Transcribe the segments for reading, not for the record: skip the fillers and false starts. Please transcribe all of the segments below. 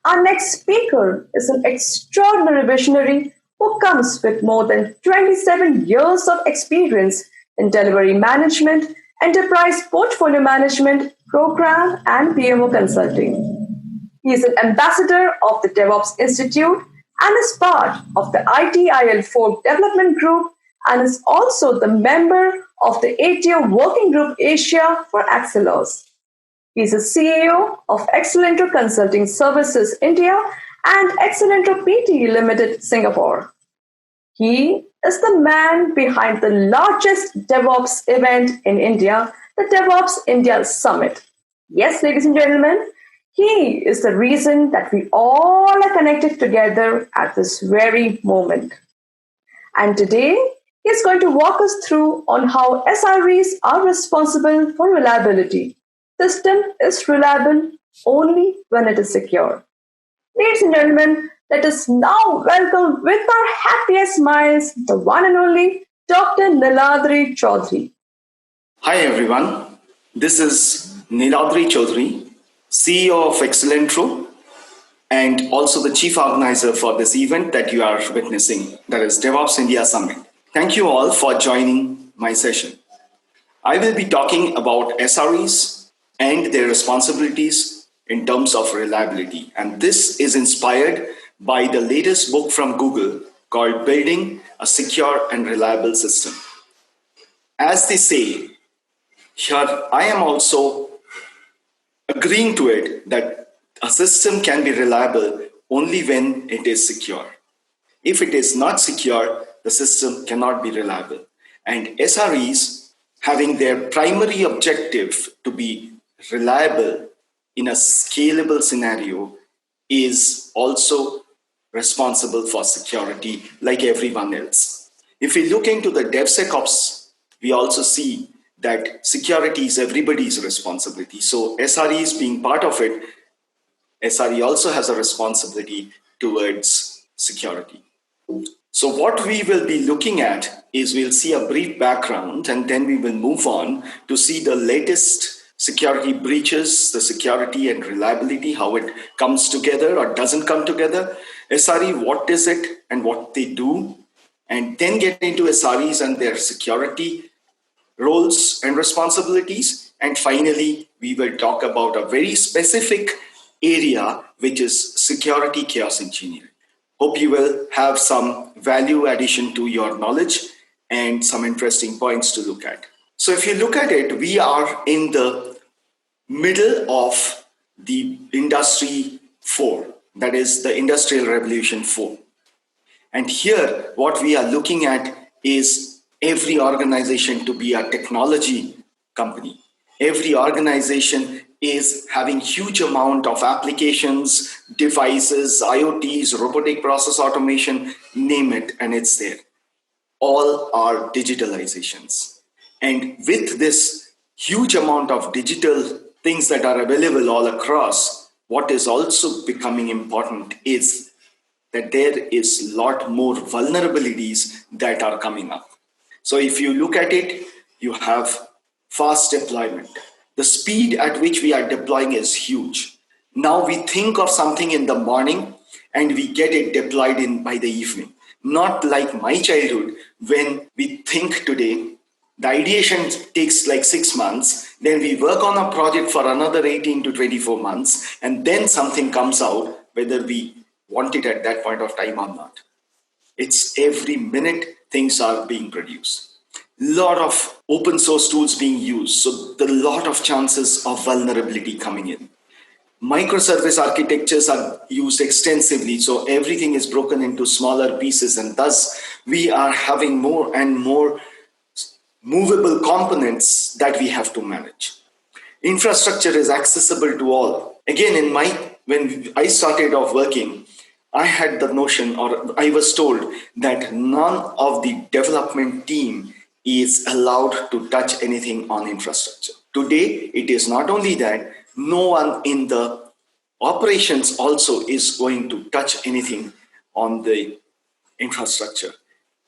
Our next speaker is an extraordinary visionary who comes with more than 27 years of experience in delivery management, enterprise portfolio management, program, and PMO consulting. He is an ambassador of the DevOps Institute and is part of the ITIL4 development group and is also the member of the ATO Working Group Asia for Acceleros. He is the CEO of Excellentro Consulting Services India and Excellentro PT Limited Singapore. He is the man behind the largest DevOps event in India, the DevOps India Summit. Yes, ladies and gentlemen, he is the reason that we all are connected together at this very moment. And today, he is going to walk us through on how SREs are responsible for reliability. System is reliable only when it is secure. Ladies and gentlemen, let us now welcome with our happiest smiles the one and only Dr. Niladri Choudhuri. Hi everyone, this is Niladri Choudhuri, CEO of Excellentro and also the chief organizer for this event that you are witnessing, that is DevOps India Summit. Thank you all for joining my session. I will be talking about SREs and their responsibilities in terms of reliability. And this is inspired by the latest book from Google called Building a Secure and Reliable System. As they say, here I am also agreeing to it that a system can be reliable only when it is secure. If it is not secure, the system cannot be reliable. And SREs, having their primary objective to be reliable in a scalable scenario, is also responsible for security like everyone else. If we look into the DevSecOps, we also see that security is everybody's responsibility. So SREs being part of it, SRE also has a responsibility towards security. So what we will be looking at is we'll see a brief background and then we will move on to see the latest security breaches, the security and reliability, how it comes together or doesn't come together. SRE, what is it and what they do, and then get into SREs and their security roles and responsibilities. And finally, we will talk about a very specific area, which is security chaos engineering. Hope you will have some value addition to your knowledge and some interesting points to look at. So if you look at it, we are in the middle of the Industry 4, that is the Industrial Revolution 4. And here, what we are looking at is every organization to be a technology company. Every organization is having huge amount of applications, devices, IoTs, robotic process automation, name it, and it's there. All are digitalizations. And with this huge amount of digital things that are available all across, what is also becoming important is that there is a lot more vulnerabilities that are coming up. So if you look at it, you have fast deployment. The speed at which we are deploying is huge. Now we think of something in the morning and we get it deployed in by the evening. Not like my childhood, when we think today, the ideation takes like 6 months, then we work on a project for another 18 to 24 months, and then something comes out, whether we want it at that point of time or not. It's every minute things are being produced. Lot of open source tools being used, so there are a lot of chances of vulnerability coming in. Microservice architectures are used extensively, so everything is broken into smaller pieces, and thus we are having more and more movable components that we have to manage. Infrastructure is accessible to all. Again, when I started off working, I had the notion, or I was told, that none of the development team is allowed to touch anything on infrastructure. Today, it is not only that, no one in the operations also is going to touch anything on the infrastructure.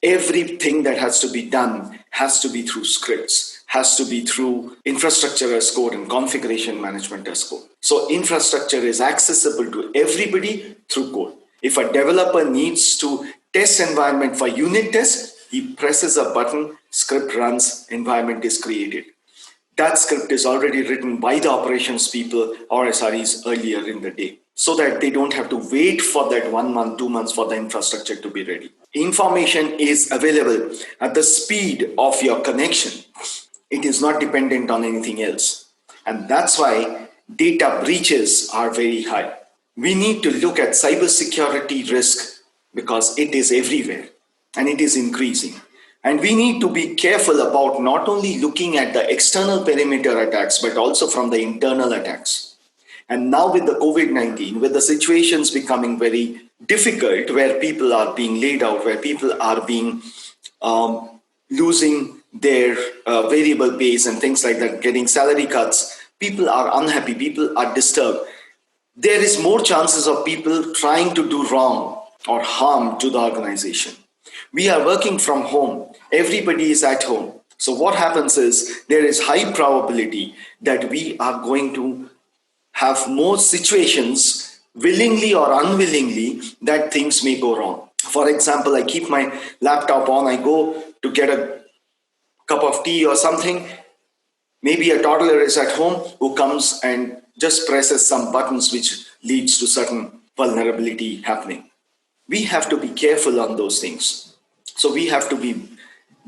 Everything that has to be done has to be through scripts. has to be through infrastructure as code and configuration management as code. So infrastructure is accessible to everybody through code. If a developer needs to test environment for unit test, he presses a button, script runs, environment is created. That script is already written by the operations people or SREs earlier in the day, so that they don't have to wait for that 1 month, 2 months for the infrastructure to be ready. Information is available at the speed of your connection. It is not dependent on anything else. And that's why data breaches are very high. We need to look at cybersecurity risk because it is everywhere and it is increasing. And we need to be careful about not only looking at the external perimeter attacks, but also from the internal attacks. And now with the COVID-19, with the situations becoming very difficult, where people are being laid out, where people are being losing their variable base and things like that, getting salary cuts, people are unhappy, people are disturbed. There is more chances of people trying to do wrong or harm to the organization. We are working from home. Everybody is at home. So what happens is there is high probability that we are going to have more situations, willingly or unwillingly, that things may go wrong. For example, I keep my laptop on, I go to get a cup of tea or something. Maybe a toddler is at home who comes and just presses some buttons which leads to certain vulnerability happening. We have to be careful on those things. So we have to be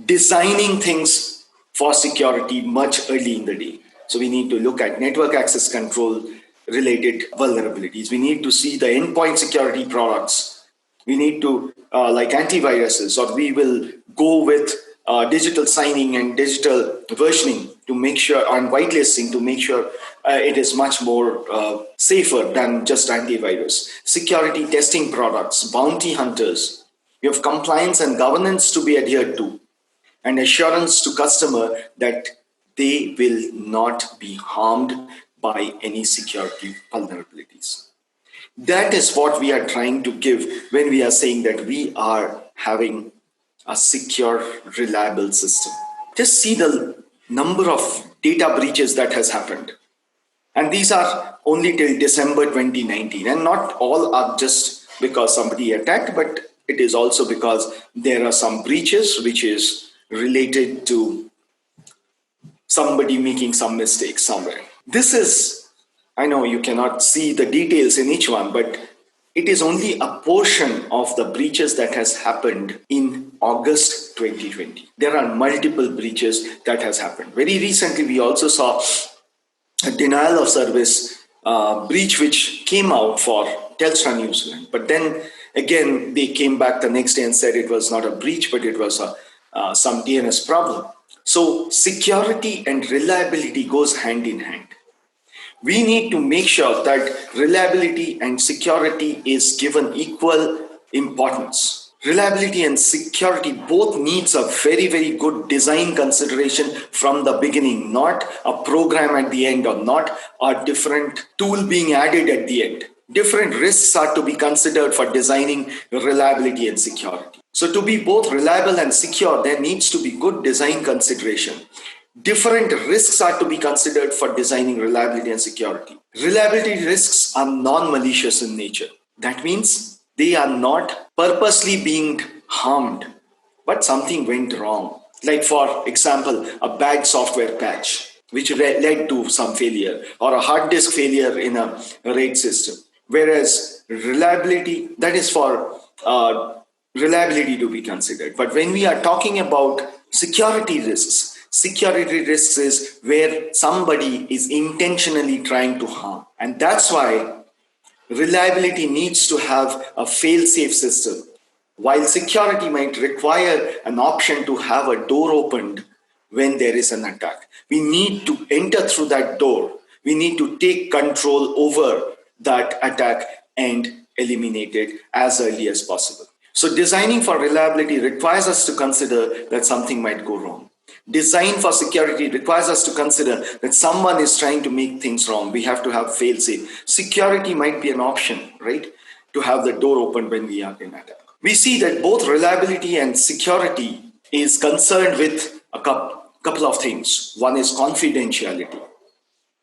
designing things for security much early in the day. So we need to look at network access control related vulnerabilities. We need to see the endpoint security products. We need to, like antiviruses, or we will go with digital signing and digital versioning to make sure, and whitelisting to make sure it is much more safer than just antivirus. Security testing products, bounty hunters. You have compliance and governance to be adhered to, and assurance to customer that they will not be harmed by any security vulnerabilities. That is what we are trying to give when we are saying that we are having a secure, reliable system. Just see the number of data breaches that has happened. And these are only till December 2019. And not all are just because somebody attacked, but it is also because there are some breaches which is related to somebody making some mistakes somewhere. This is, I know you cannot see the details in each one, but it is only a portion of the breaches that has happened in August 2020. There are multiple breaches that has happened. Very recently, we also saw a denial of service breach which came out for Telstra New Zealand. But then again, they came back the next day and said it was not a breach, but it was some DNS problem. So security and reliability goes hand in hand. We need to make sure that reliability and security is given equal importance. Reliability and security both needs a very, very good design consideration from the beginning, not a program at the end or not a different tool being added at the end. Different risks are to be considered for designing reliability and security. So to be both reliable and secure, there needs to be good design consideration. Different risks are to be considered for designing reliability and security. Reliability risks are non-malicious in nature. That means they are not purposely being harmed, but something went wrong. Like for example, a bad software patch, which led to some failure, or a hard disk failure in a RAID system. Whereas reliability, that is for reliability to be considered. But when we are talking about security risks is where somebody is intentionally trying to harm. And that's why reliability needs to have a fail-safe system. While security might require an option to have a door opened when there is an attack, we need to enter through that door. We need to take control over that attack and eliminate it as early as possible. So designing for reliability requires us to consider that something might go wrong. Design for security requires us to consider that someone is trying to make things wrong. We have to have fail-safe. Security might be an option, right? To have the door open when we are in attack. We see that both reliability and security is concerned with a couple of things. One is confidentiality.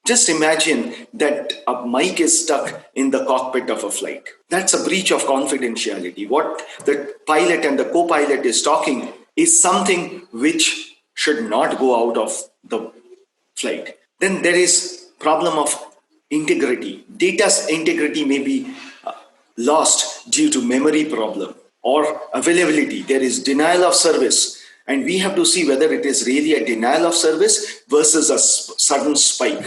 Just imagine that a mic is stuck in the cockpit of a flight. That's a breach of confidentiality. What the pilot and the co-pilot is talking is something which should not go out of the flight. Then there is problem of integrity. Data's integrity may be lost due to memory problem or availability. There is denial of service, and we have to see whether it is really a denial of service versus a sudden spike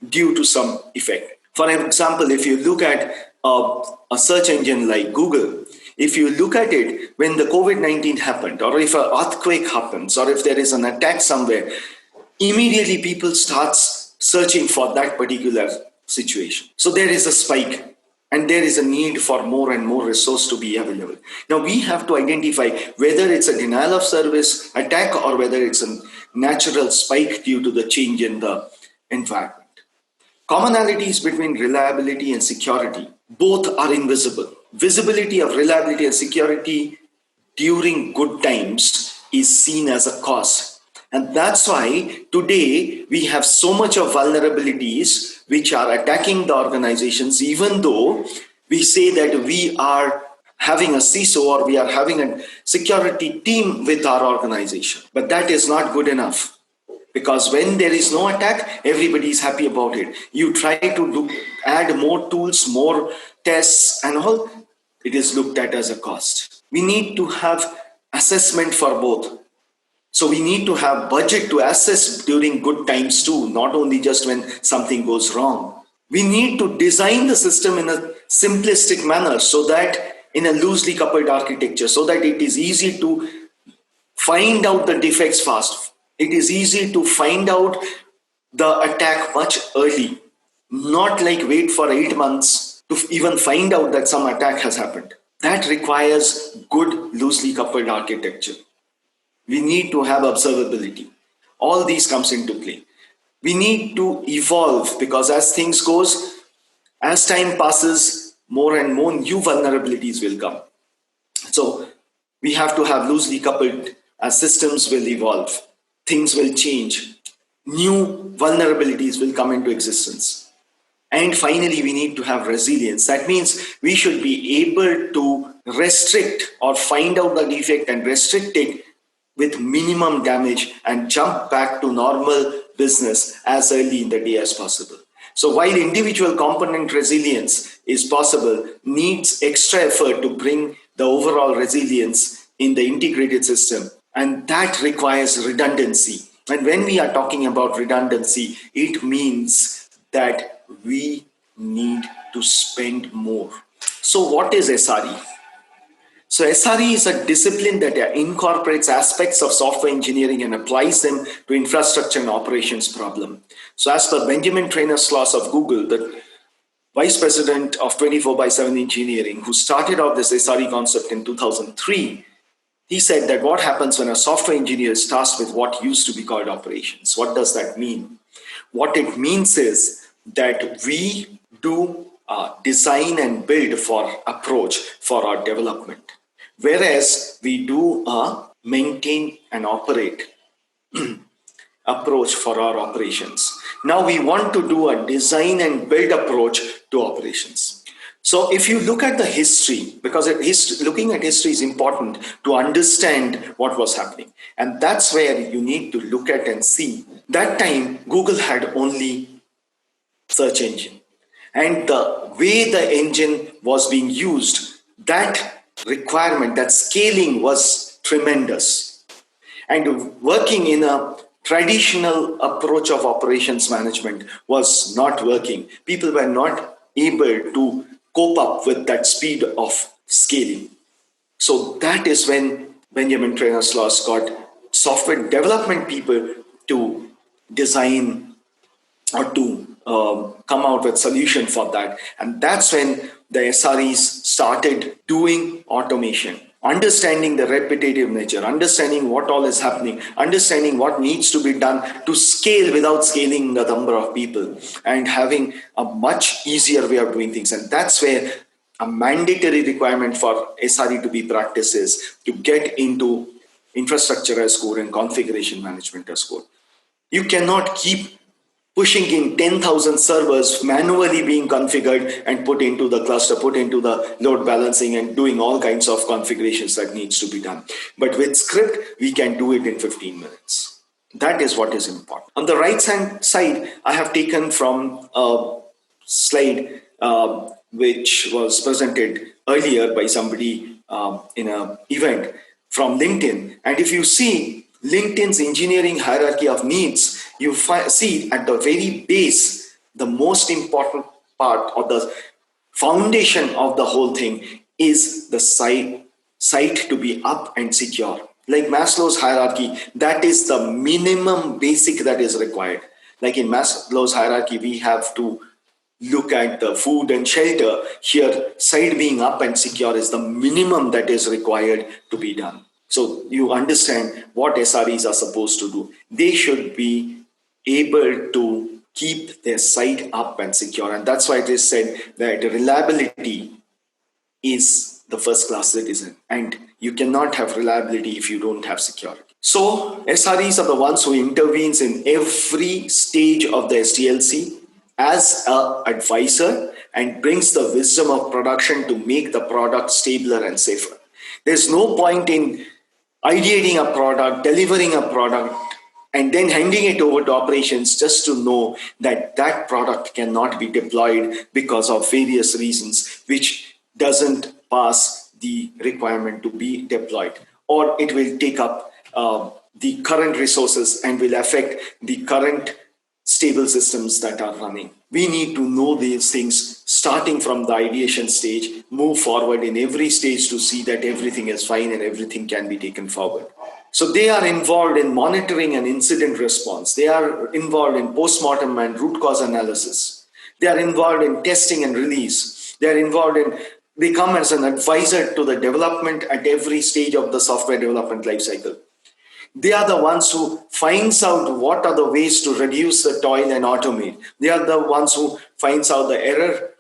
due to some effect. For example, if you look at a search engine like Google, if you look at it when the COVID-19 happened, or if an earthquake happens, or if there is an attack somewhere, immediately people start searching for that particular situation. So there is a spike, and there is a need for more and more resource to be available. Now we have to identify whether it's a denial of service attack or whether it's a natural spike due to the change in the environment. Commonalities between reliability and security, both are invisible. Visibility of reliability and security during good times is seen as a cost. And that's why today we have so much of vulnerabilities which are attacking the organizations, even though we say that we are having a CISO or we are having a security team with our organization. But that is not good enough. Because when there is no attack, everybody is happy about it. You try to add more tools, more tests and all, it is looked at as a cost. We need to have assessment for both. So we need to have budget to assess during good times too, not only just when something goes wrong. We need to design the system in a simplistic manner so that in a loosely coupled architecture, so that it is easy to find out the defects fast. It is easy to find out the attack much early, not like wait for 8 months to even find out that some attack has happened. That requires good loosely coupled architecture. We need to have observability. All these comes into play. We need to evolve because as things goes, as time passes, more and more new vulnerabilities will come. So we have to have loosely coupled as systems will evolve. Things will change, new vulnerabilities will come into existence. And finally, we need to have resilience. That means we should be able to restrict or find out the defect and restrict it with minimum damage and jump back to normal business as early in the day as possible. So while individual component resilience is possible, needs extra effort to bring the overall resilience in the integrated system. And that requires redundancy. And when we are talking about redundancy, it means that we need to spend more. So what is SRE? So SRE is a discipline that incorporates aspects of software engineering and applies them to infrastructure and operations problem. So as per Benjamin Trainer-Sloss of Google, the vice president of 24/7 engineering, who started off this SRE concept in 2003, he said that what happens when a software engineer is tasked with what used to be called operations? What does that mean? What it means is that we do design and build for approach for our development, whereas we do maintain and operate approach for our operations. Now we want to do a design and build approach to operations. So if you look at the history, because looking at history is important to understand what was happening. And that's where you need to look at and see. That time, Google had only search engine. And the way the engine was being used, that requirement, that scaling was tremendous. And working in a traditional approach of operations management was not working. People were not able to cope up with that speed of scaling. So that is when Benjamin Trainer-Sloss got software development people to design or to come out with solution for that. And that's when the SREs started doing automation, understanding the repetitive nature, understanding what all is happening, understanding what needs to be done to scale without scaling the number of people, and having a much easier way of doing things. And that's where a mandatory requirement for SRE to be practiced is to get into infrastructure as code and configuration management as code. You cannot keep pushing in 10,000 servers manually being configured and put into the cluster, put into the load balancing and doing all kinds of configurations that needs to be done. But with script, we can do it in 15 minutes. That is what is important. On the right hand side, I have taken from a slide which was presented earlier by somebody in an event from LinkedIn. And if you see LinkedIn's engineering hierarchy of needs, you see at the very base, the most important part or the foundation of the whole thing is the site to be up and secure. Like Maslow's hierarchy, that is the minimum basic that is required. Like in Maslow's hierarchy, we have to look at the food and shelter. Here, site being up and secure is the minimum that is required to be done. So you understand what SREs are supposed to do. They should be able to keep their site up and secure. And that's why it is said that reliability is the first class citizen. And you cannot have reliability if you don't have security. So SREs are the ones who intervenes in every stage of the SDLC as an advisor and brings the wisdom of production to make the product stabler and safer. There's no point in ideating a product, delivering a product, and then handing it over to operations just to know that that product cannot be deployed because of various reasons, which doesn't pass the requirement to be deployed, or it will take up the current resources and will affect the current stable systems that are running. We need to know these things starting from the ideation stage, move forward in every stage to see that everything is fine and everything can be taken forward. So they are involved in monitoring and incident response. They are involved in post-mortem and root cause analysis. They are involved in testing and release. They come as an advisor to the development at every stage of the software development lifecycle. They are the ones who finds out what are the ways to reduce the toil and automate. They are the ones who finds out the error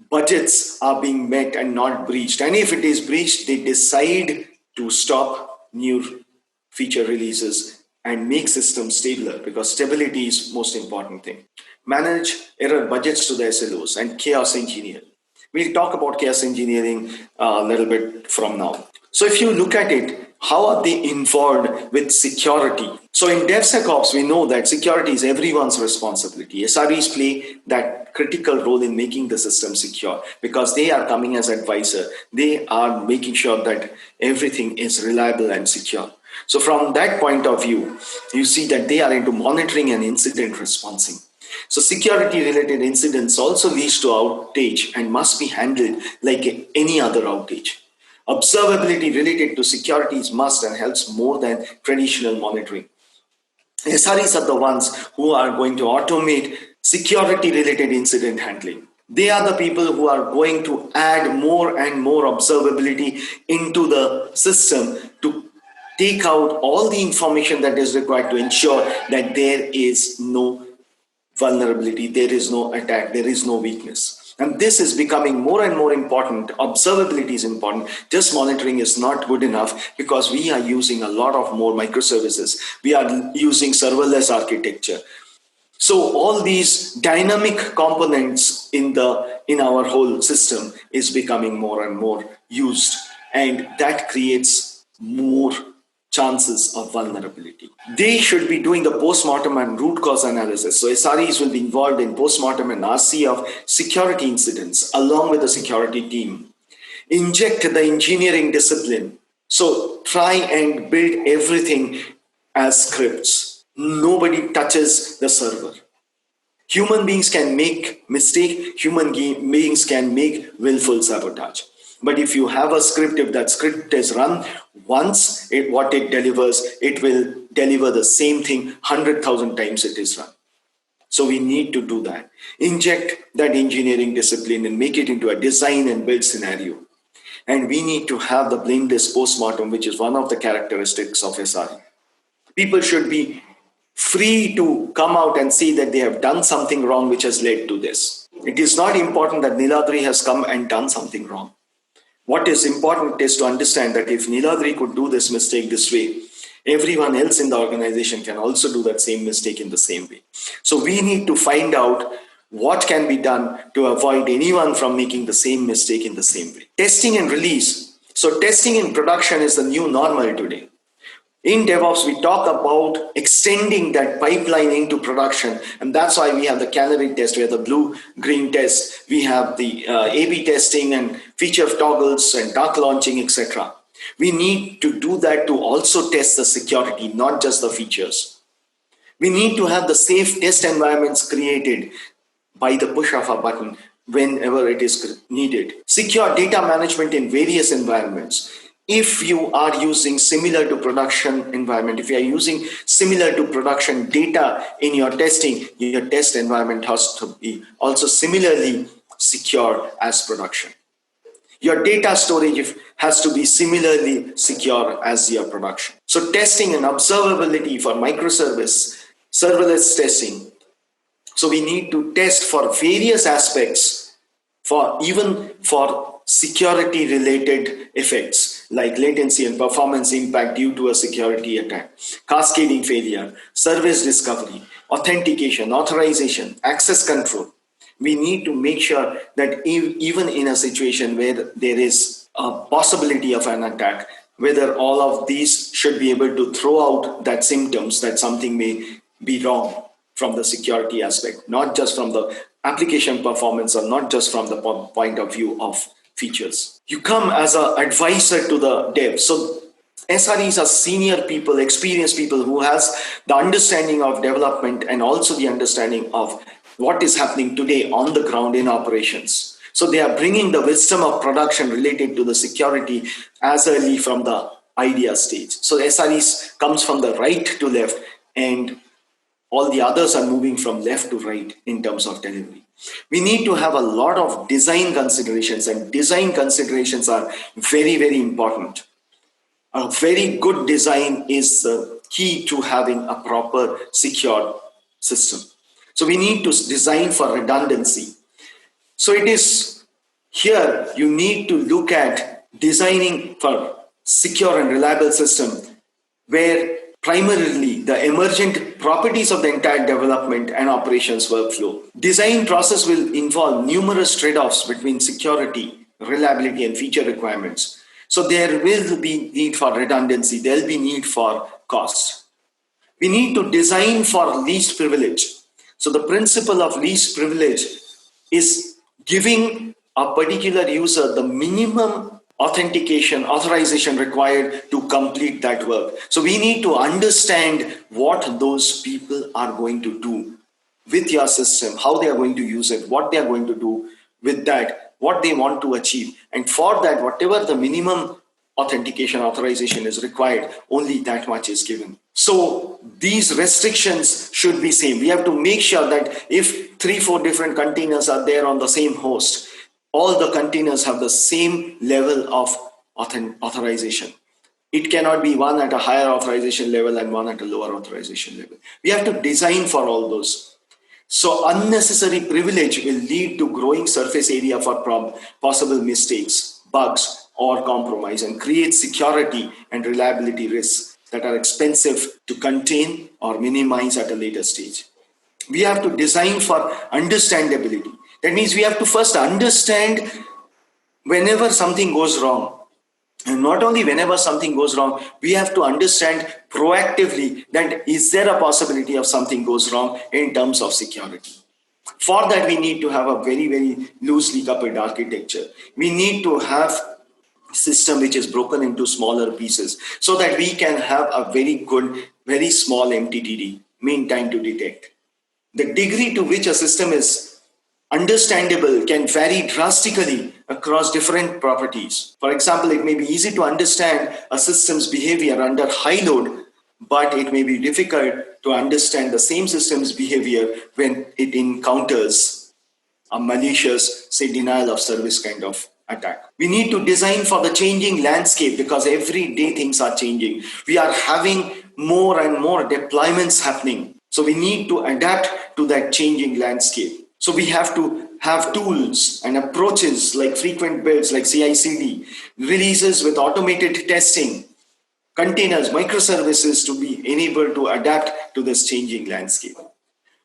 budgets are being met and not breached. And if it is breached, they decide to stop new feature releases and make systems stabler, because stability is most important thing. Manage error budgets to the SLOs and chaos engineer. We'll talk about chaos engineering a little bit from now. So if you look at it, how are they involved with security? So in DevSecOps, we know that security is everyone's responsibility. SREs play that critical role in making the system secure because they are coming as advisor. They are making sure that everything is reliable and secure. So from that point of view, you see that they are into monitoring and incident responding. So security related incidents also leads to outage and must be handled like any other outage. Observability related to security is must and helps more than traditional monitoring. SREs are the ones who are going to automate security related incident handling. They are the people who are going to add more and more observability into the system to take out all the information that is required to ensure that there is no vulnerability, there is no attack, there is no weakness. And this is becoming more and more important. Observability is important. Just monitoring is not good enough because we are using a lot of more microservices. We are using serverless architecture. So all these dynamic components in our whole system is becoming more and more used, and that creates more chances of vulnerability. They should be doing the post-mortem and root cause analysis. So SREs will be involved in post-mortem and RC of security incidents along with the security team. Inject the engineering discipline. So try and build everything as scripts. Nobody touches the server. Human beings can make mistake. Human beings can make willful sabotage. But if you have a script, if that script is run once, what it delivers, it will deliver the same thing 100,000 times it is run. So we need to do that. Inject that engineering discipline and make it into a design and build scenario. And we need to have the blameless postmortem, which is one of the characteristics of SRE. People should be free to come out and say that they have done something wrong which has led to this. It is not important that Niladri has come and done something wrong. What is important is to understand that if Niladri could do this mistake this way, Everyone else in the organization can also do that same mistake in the same way. So we need to find out what can be done to avoid anyone from making the same mistake in the same way. Testing and release. So testing in production is the new normal today. In DevOps, we talk about extending that pipeline into production, and that's why we have the canary test, we have the blue-green test, we have the A/B testing and feature toggles and dark launching, etc. We need to do that to also test the security, not just the features. We need to have the safe test environments created by the push of a button whenever it is needed. Secure data management in various environments. If you are using similar to production environment, if you are using similar to production data in your testing, your test environment has to be also similarly secure as production. Your data storage has to be similarly secure as your production. So testing and observability for microservice, serverless testing. So we need to test for various aspects, for even for security related effects like latency and performance impact due to a security attack, cascading failure, service discovery, authentication, authorization, access control. We need to make sure that even in a situation where there is a possibility of an attack, whether all of these should be able to throw out that symptoms that something may be wrong from the security aspect, not just from the application performance or not just from the point of view of features. You come as an advisor to the dev. So SREs are senior people, experienced people who has the understanding of development and also the understanding of what is happening today on the ground in operations. So they are bringing the wisdom of production related to the security as early from the idea stage. So SREs comes from the right to left, and all the others are moving from left to right in terms of delivery. We need to have a lot of design considerations, and design considerations are very, very important. A very good design is the key to having a proper secure system. So we need to design for redundancy. So it is here you need to look at designing for secure and reliable system where primarily the emergent properties of the entire development and operations workflow. Design process will involve numerous trade-offs between security, reliability, and feature requirements. So there will be need for redundancy, there will be need for cost. We need to design for least privilege. So the principle of least privilege is giving a particular user the minimum authentication, authorization required to complete that work. So we need to understand what those people are going to do with your system, how they are going to use it, what they are going to do with that, what they want to achieve. And for that, whatever the minimum authentication authorization is required, only that much is given. So these restrictions should be same. We have to make sure that if 3-4 different containers are there on the same host, all the containers have the same level of authorization. It cannot be one at a higher authorization level and one at a lower authorization level. We have to design for all those. So unnecessary privilege will lead to growing surface area for possible mistakes, bugs, or compromise, and create security and reliability risks that are expensive to contain or minimize at a later stage. We have to design for understandability. That means we have to first understand whenever something goes wrong. And not only whenever something goes wrong, we have to understand proactively that is there a possibility of something goes wrong in terms of security. For that, we need to have a very, very loosely coupled architecture. We need to have a system which is broken into smaller pieces so that we can have a very good, very small MTTD, mean time to detect. The degree to which a system is understandable can vary drastically across different properties. For example, it may be easy to understand a system's behavior under high load, but it may be difficult to understand the same system's behavior when it encounters a malicious, say, denial of service kind of attack. We need to design for the changing landscape because every day things are changing. We are having more and more deployments happening. So we need to adapt to that changing landscape. So we have to have tools and approaches like frequent builds, like CI/CD, releases with automated testing, containers, microservices to be enabled to adapt to this changing landscape.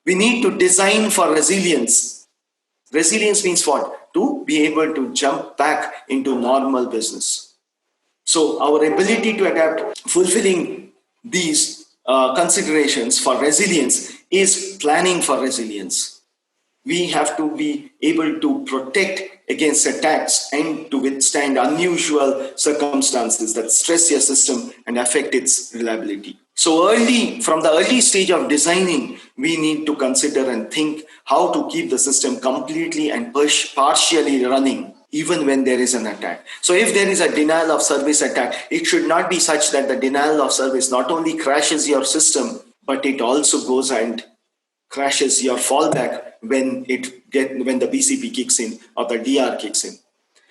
We need to design for resilience. Resilience means what? To be able to jump back into normal business. So our ability to adapt, fulfilling these considerations for resilience is planning for resilience. We have to be able to protect against attacks and to withstand unusual circumstances that stress your system and affect its reliability. So from the early stage of designing, we need to consider and think how to keep the system completely and partially running even when there is an attack. So if there is a denial of service attack, it should not be such that the denial of service not only crashes your system, but it also goes and crashes your fallback when the BCP kicks in or the DR kicks in.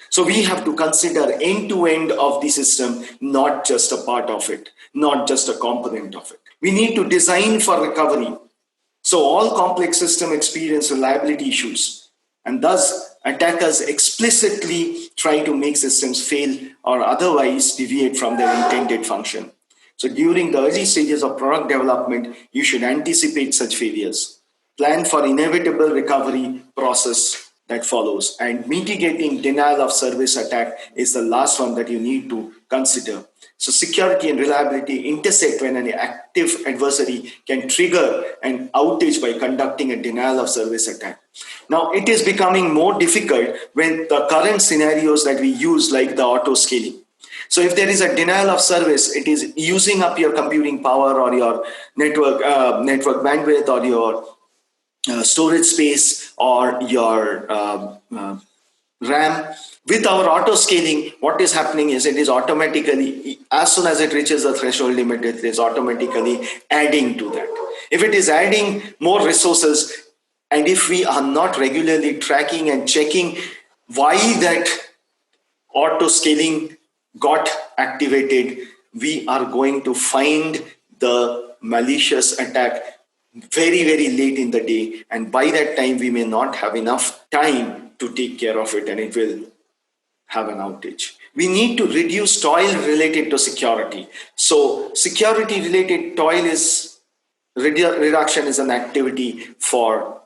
So we have to consider end to end of the system, not just a part of it, not just a component of it. We need to design for recovery. So all complex system experience reliability issues, and thus attackers explicitly try to make systems fail or otherwise deviate from their intended function. So during the early stages of product development, you should anticipate such failures. Plan for inevitable recovery process that follows, and mitigating denial of service attack is the last one that you need to consider. So security and reliability intersect when an active adversary can trigger an outage by conducting a denial of service attack. Now it is becoming more difficult when the current scenarios that we use, like the auto scaling. So if there is a denial of service, it is using up your computing power or your network bandwidth or your storage space or your RAM. With our auto scaling, what is happening is it is automatically, as soon as it reaches the threshold limit, it is automatically adding to that. If it is adding more resources, and if we are not regularly tracking and checking why that auto scaling got activated, we are going to find the malicious attack very, very late in the day. And by that time, we may not have enough time to take care of it, and it will have an outage. We need to reduce toil related to security. So security related toil is reduction is an activity for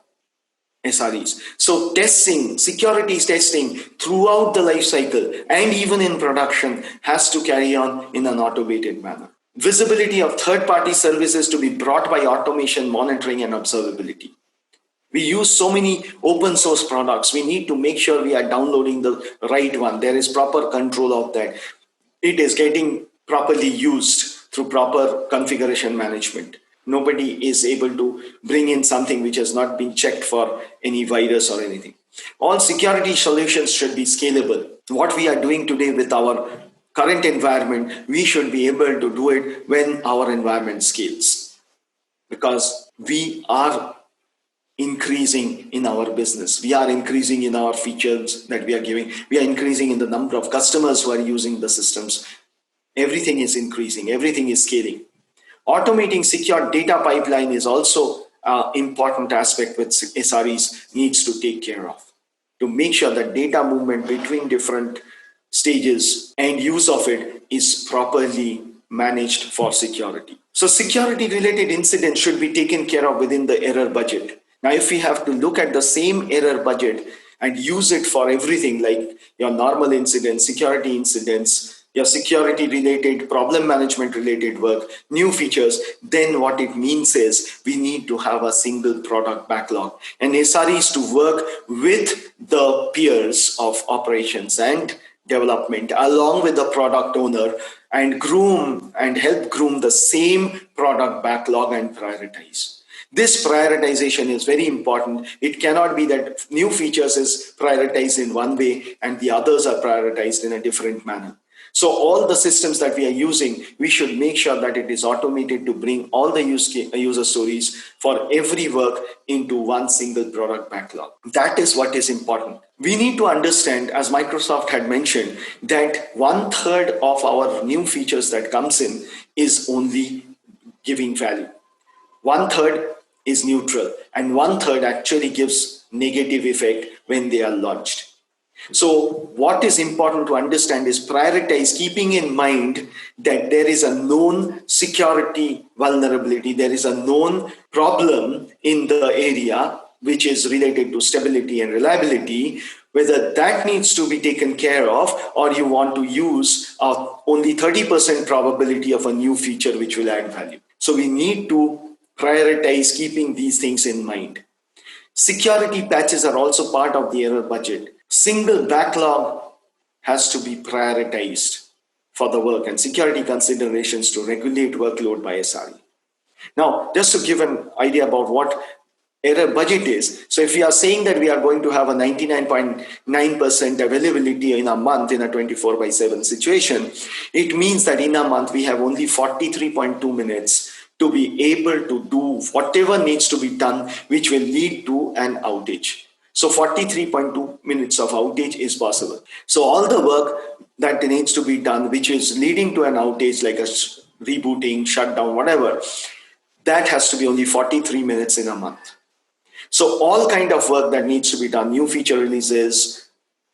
SREs. So testing, security testing throughout the life cycle and even in production has to carry on in an automated manner. Visibility of third-party services to be brought by automation, monitoring, and observability. We use so many open source products. We need to make sure we are downloading the right one. There is proper control of that. It is getting properly used through proper configuration management. Nobody is able to bring in something which has not been checked for any virus or anything. All security solutions should be scalable. What we are doing today with our current environment, we should be able to do it when our environment scales, because we are increasing in our business. We are increasing in our features that we are giving. We are increasing in the number of customers who are using the systems. Everything is increasing. Everything is scaling. Automating secure data pipeline is also an important aspect which SREs needs to take care of, to make sure that data movement between different stages and use of it is properly managed for security. So security related incidents should be taken care of within the error budget. Now, if we have to look at the same error budget and use it for everything, like your normal incidents, security incidents, your security related, problem management related work, new features, then what it means is we need to have a single product backlog. And SREs to work with the peers of operations and development along with the product owner and groom and help groom the same product backlog and prioritize. This prioritization is very important. It cannot be that new features is prioritized in one way and the others are prioritized in a different manner. So all the systems that we are using, we should make sure that it is automated to bring all the user stories for every work into one single product backlog. That is what is important. We need to understand, as Microsoft had mentioned, that 1/3 of our new features that comes in is only giving value. 1/3 is neutral, and 1/3 actually gives negative effect when they are launched. So what is important to understand is prioritize, keeping in mind that there is a known security vulnerability, there is a known problem in the area which is related to stability and reliability, whether that needs to be taken care of or you want to use only 30% probability of a new feature which will add value. So we need to prioritize keeping these things in mind. Security patches are also part of the error budget. Single backlog has to be prioritized for the work and security considerations to regulate workload by SRE. Now, just to give an idea about what error budget is. So if we are saying that we are going to have a 99.9% availability in a month in a 24/7 situation, it means that in a month we have only 43.2 minutes to be able to do whatever needs to be done, which will lead to an outage. So 43.2 minutes of outage is possible. So all the work that needs to be done, which is leading to an outage like a rebooting, shutdown, whatever, that has to be only 43 minutes in a month. So all kind of work that needs to be done, new feature releases,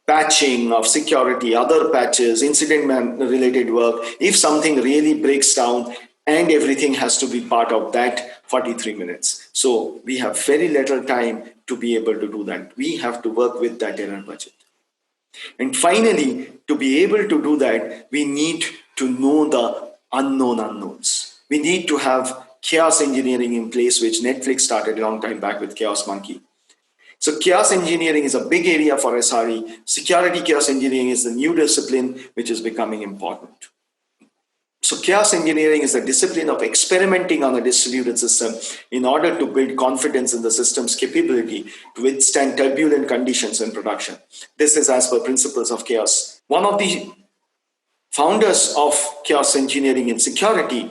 patching of security, other patches, incident related work, if something really breaks down, and everything has to be part of that 43 minutes. So we have very little time to be able to do that. We have to work with that error budget. And finally, to be able to do that, we need to know the unknown unknowns. We need to have chaos engineering in place, which Netflix started a long time back with Chaos Monkey. So chaos engineering is a big area for SRE. Security chaos engineering is the new discipline which is becoming important. So chaos engineering is the discipline of experimenting on a distributed system in order to build confidence in the system's capability to withstand turbulent conditions in production. This is as per principles of chaos. One of the founders of chaos engineering in security,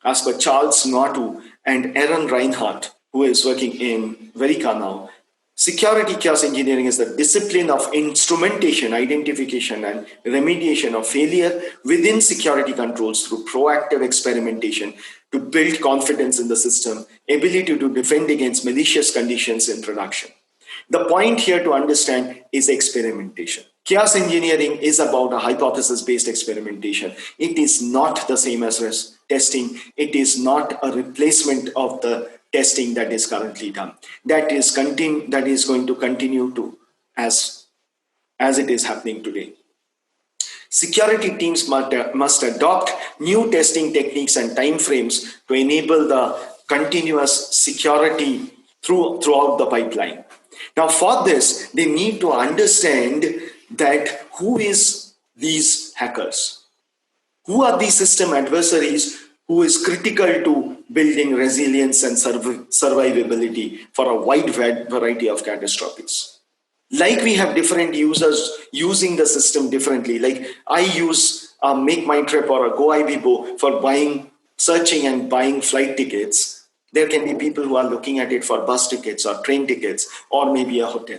as per Charles Natu and Aaron Reinhardt, who is working in Verica now, security chaos engineering is the discipline of instrumentation, identification, and remediation of failure within security controls through proactive experimentation to build confidence in the system, ability to defend against malicious conditions in production. The point here to understand is experimentation. Chaos engineering is about a hypothesis-based experimentation. It is not the same as testing. It is not a replacement of the testing that is currently done. That is going to continue to as it is happening today. Security teams must adopt new testing techniques and timeframes to enable the continuous security throughout the pipeline. Now, for this, they need to understand that who is these hackers? Who are these system adversaries who is critical to building resilience and survivability for a wide variety of catastrophes? Like we have different users using the system differently. Like I use Make My Trip or a GoIBibo for searching and buying flight tickets. There can be people who are looking at it for bus tickets or train tickets or maybe a hotel.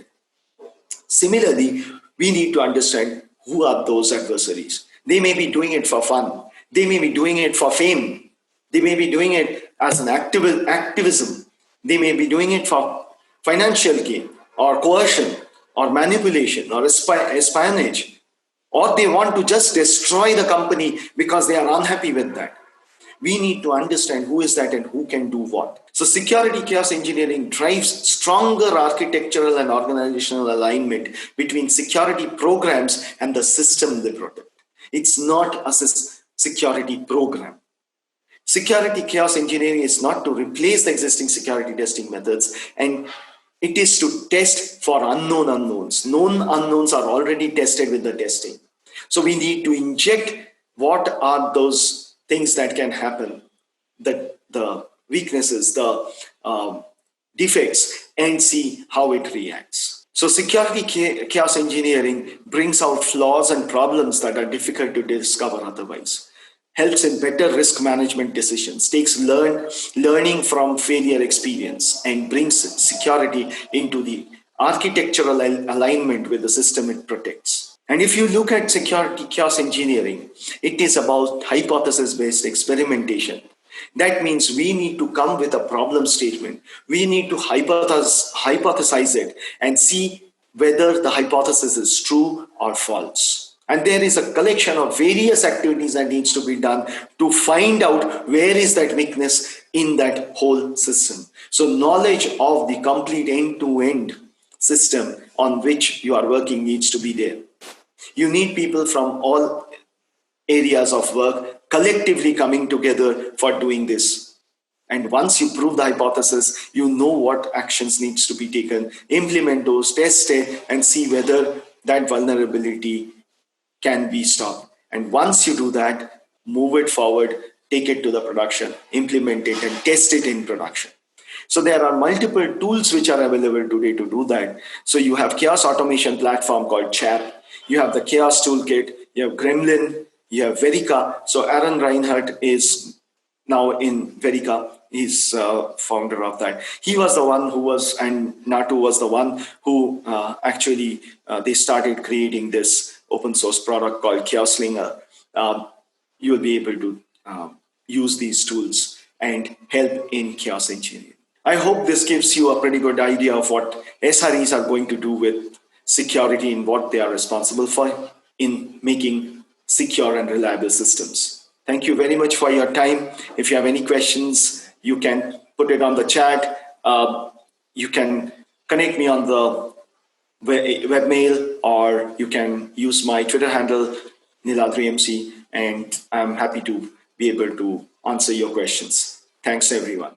Similarly, we need to understand who are those adversaries. They may be doing it for fun. They may be doing it for fame. They may be doing it as an activism. They may be doing it for financial gain or coercion or manipulation or espionage. Or they want to just destroy the company because they are unhappy with that. We need to understand who is that and who can do what. So security chaos engineering drives stronger architectural and organizational alignment between security programs and the system they protect. It's not a security program. Security chaos engineering is not to replace the existing security testing methods, and it is to test for unknown unknowns. Known unknowns are already tested with the testing. So we need to inject what are those things that can happen, the weaknesses, the defects, and see how it reacts. So security chaos engineering brings out flaws and problems that are difficult to discover otherwise, helps in better risk management decisions, takes learning from failure experience, and brings security into the architectural alignment with the system it protects. And if you look at security chaos engineering, it is about hypothesis-based experimentation. That means we need to come with a problem statement. We need to hypothesize it and see whether the hypothesis is true or false. And there is a collection of various activities that needs to be done to find out where is that weakness in that whole system. So knowledge of the complete end-to-end system on which you are working needs to be there. You need people from all areas of work collectively coming together for doing this. And once you prove the hypothesis, you know what actions needs to be taken, implement those, test it, and see whether that vulnerability can be stopped. And once you do that, move it forward, take it to the production, implement it, and test it in production. So there are multiple tools which are available today to do that. So you have chaos automation platform called CHAP. You have the chaos toolkit. You have Gremlin. You have Verica. So Aaron Reinhardt is now in Verica. He's founder of that. He was the one who was, and Natu was the one who actually they started creating this open source product called Chaos Slinger. You will be able to use these tools and help in chaos engineering. I hope this gives you a pretty good idea of what SREs are going to do with security and what they are responsible for in making secure and reliable systems. Thank you very much for your time. If you have any questions, you can put it on the chat. You can connect me on the webmail, or you can use my Twitter handle, NiladriMC, and I'm happy to be able to answer your questions. Thanks, everyone.